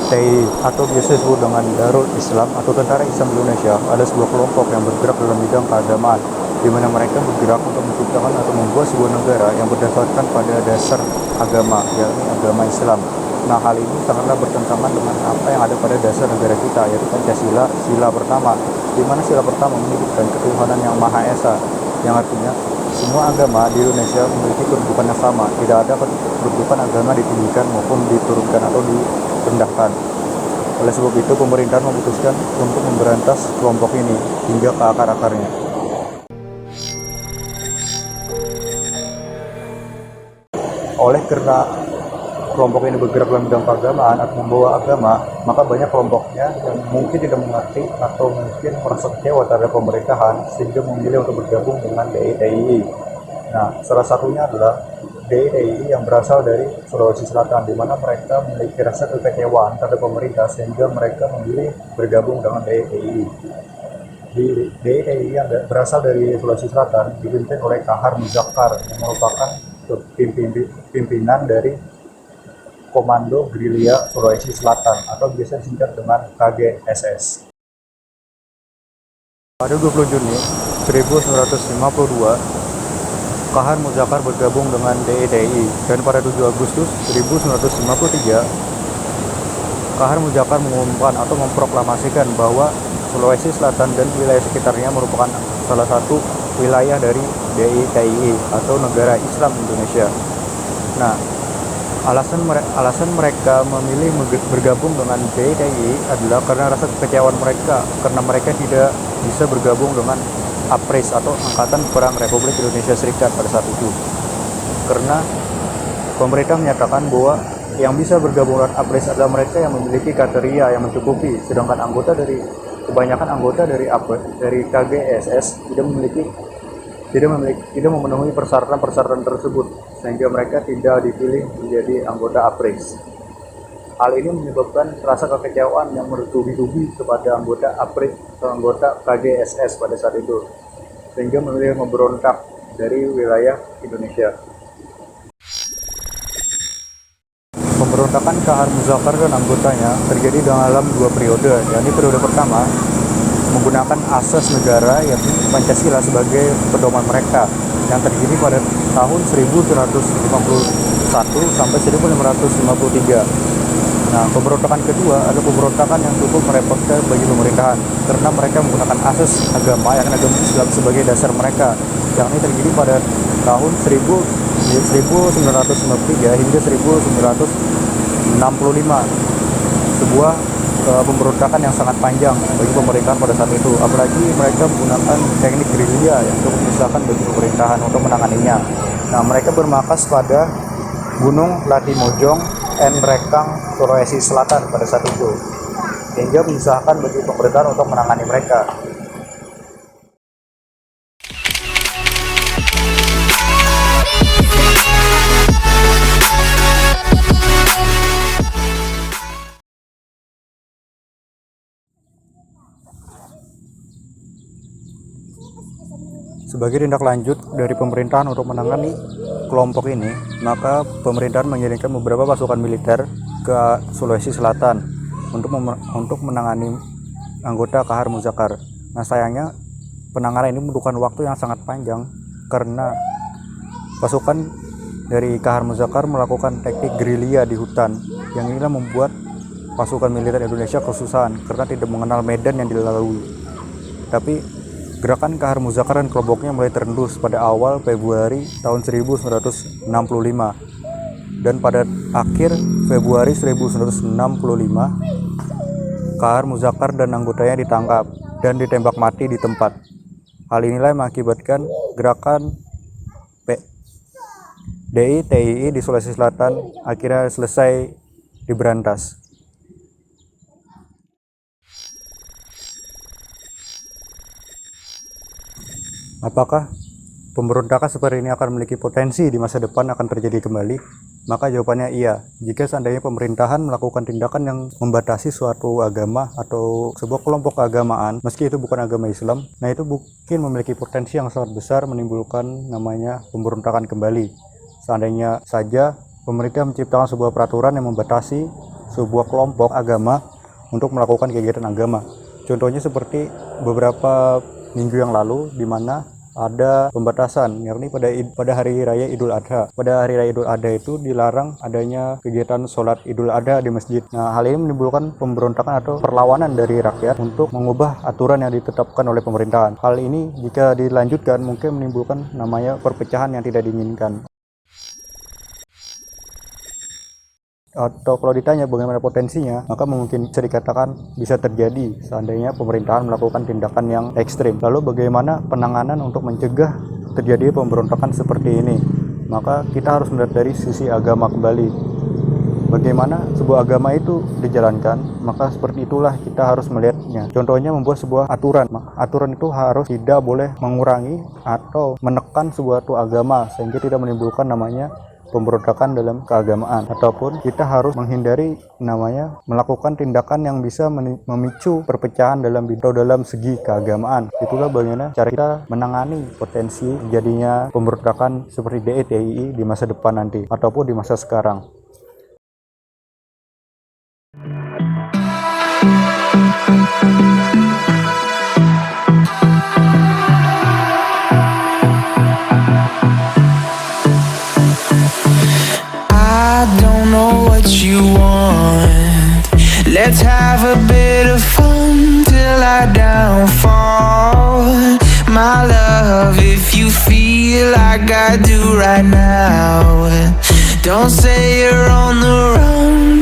DITI atau biasa disebut dengan Darul Islam atau Tentara Islam Indonesia adalah sebuah kelompok yang bergerak dalam bidang keagamaan, di mana mereka bergerak untuk menciptakan atau membuat sebuah negara yang berdasarkan pada dasar agama, yakni agama Islam. Nah, hal ini sangatlah bertentangan dengan apa yang ada pada dasar negara kita, yaitu Pancasila, sila pertama, di mana sila pertama menyebutkan ketuhanan yang Maha Esa, yang artinya semua agama di Indonesia memiliki kedudukan yang sama, tidak ada kedudukan agama ditinggikan maupun diturunkan atau direndahkan. Oleh sebab itu, pemerintahan memutuskan untuk memberantas kelompok ini hingga ke akar-akarnya. Oleh karena kelompok ini bergerak dalam bidang keagamaan atau membawa agama, maka banyak kelompoknya yang mungkin tidak mengerti atau mungkin merasa kecewa terhadap pemerintahan sehingga memilih untuk bergabung dengan DITI. Nah, salah satunya adalah DITI yang berasal dari Sulawesi Selatan, di mana mereka memiliki rasa kekecewaan terhadap pemerintah sehingga mereka memilih bergabung dengan DITI. DITI yang berasal dari Sulawesi Selatan dipimpin oleh Kahar Muzakar yang merupakan pimpinan dari Komando Gerilya Sulawesi Selatan atau biasa disingkat dengan KGSS. Pada 20 Juni 1952, Kahar Muzakar bergabung dengan DITI dan pada 7 Agustus 1953, Kahar Muzakar mengumumkan atau memproklamasikan bahwa Sulawesi Selatan dan wilayah sekitarnya merupakan salah satu wilayah dari DITI atau Negara Islam Indonesia. Nah, alasan mereka memilih bergabung dengan DITI adalah karena rasa kekecewaan mereka karena mereka tidak bisa bergabung dengan APRIS atau Angkatan Perang Republik Indonesia Serikat pada saat itu. Karena pemerintah menyatakan bahwa yang bisa bergabung dengan APRIS adalah mereka yang memiliki kriteria yang mencukupi, sedangkan kebanyakan anggota dari KGSS tidak memenuhi persyaratan tersebut, sehingga mereka tidak dipilih menjadi anggota APRIS. Hal ini menyebabkan rasa kekecewaan yang bertubi-tubi kepada anggota APRIS atau anggota KGSS pada saat itu, sehingga memilih memberontak dari wilayah Indonesia. Pemberontakan Kahar Muzakar dan anggotanya terjadi dalam 2 periode, yakni periode pertama menggunakan asas negara yaitu Pancasila sebagai pedoman mereka yang terjadi pada tahun 1951 sampai 1553. Nah, pemberontakan kedua adalah pemberontakan yang cukup merepotkan bagi pemerintahan karena mereka menggunakan asas agama yakni agama Islam sebagai dasar mereka, yang ini terjadi pada tahun 1953 hingga 1965. Sebuah pemberontakan yang sangat panjang bagi pemerintahan pada saat itu, apalagi mereka menggunakan teknik gerilya yang cukup menyusahkan bagi pemerintahan untuk menanganinya. Nah, mereka bermarkas pada Gunung Latimojong and Rekang, Sulawesi Selatan pada saat itu, sehingga menyusahkan bagi pemerintahan untuk menangani mereka. Sebagai tindak lanjut dari pemerintahan untuk menangani kelompok ini, maka pemerintahan mengirimkan beberapa pasukan militer ke Sulawesi Selatan untuk menangani anggota Kahar Muzakar. Nah, sayangnya penanganan ini membutuhkan waktu yang sangat panjang karena pasukan dari Kahar Muzakar melakukan teknik gerilya di hutan, yang inilah membuat pasukan militer Indonesia kesusahan karena tidak mengenal medan yang dilalui. Tapi gerakan Kahar Muzakar dan kelompoknya mulai terendus pada awal Februari tahun 1965, dan pada akhir Februari 1965 Kahar Muzakar dan anggotanya ditangkap dan ditembak mati di tempat. Hal inilah yang mengakibatkan gerakan DITI di Sulawesi Selatan akhirnya selesai diberantas. Apakah pemberontakan seperti ini akan memiliki potensi di masa depan akan terjadi kembali? Maka jawabannya iya. Jika seandainya pemerintahan melakukan tindakan yang membatasi suatu agama atau sebuah kelompok keagamaan, meski itu bukan agama Islam, nah itu mungkin memiliki potensi yang sangat besar menimbulkan namanya pemberontakan kembali. Seandainya saja pemerintah menciptakan sebuah peraturan yang membatasi sebuah kelompok agama untuk melakukan kegiatan agama. Contohnya seperti beberapa minggu yang lalu di mana ada pembatasan, yakni pada hari raya Idul Adha. Pada hari raya Idul Adha itu dilarang adanya kegiatan sholat Idul Adha di masjid. Nah, hal ini menimbulkan pemberontakan atau perlawanan dari rakyat untuk mengubah aturan yang ditetapkan oleh pemerintahan. Hal ini jika dilanjutkan mungkin menimbulkan namanya perpecahan yang tidak diinginkan. Atau kalau ditanya bagaimana potensinya, maka mungkin bisa dikatakan bisa terjadi seandainya pemerintahan melakukan tindakan yang ekstrim. Lalu bagaimana penanganan untuk mencegah terjadi pemberontakan seperti ini? Maka kita harus melihat dari sisi agama kembali. Bagaimana sebuah agama itu dijalankan, maka seperti itulah kita harus melihatnya. Contohnya membuat sebuah aturan. Aturan itu harus tidak boleh mengurangi atau menekan sebuah agama sehingga tidak menimbulkan namanya pemberontakan dalam keagamaan, ataupun kita harus menghindari namanya melakukan tindakan yang bisa memicu perpecahan dalam segi keagamaan. Itulah bagaimana cara kita menangani potensi jadinya pemberontakan seperti DIY di masa depan nanti ataupun di masa sekarang. You want. Let's have a bit of fun till I downfall. My love, if you feel like I do right now, don't say you're on the run,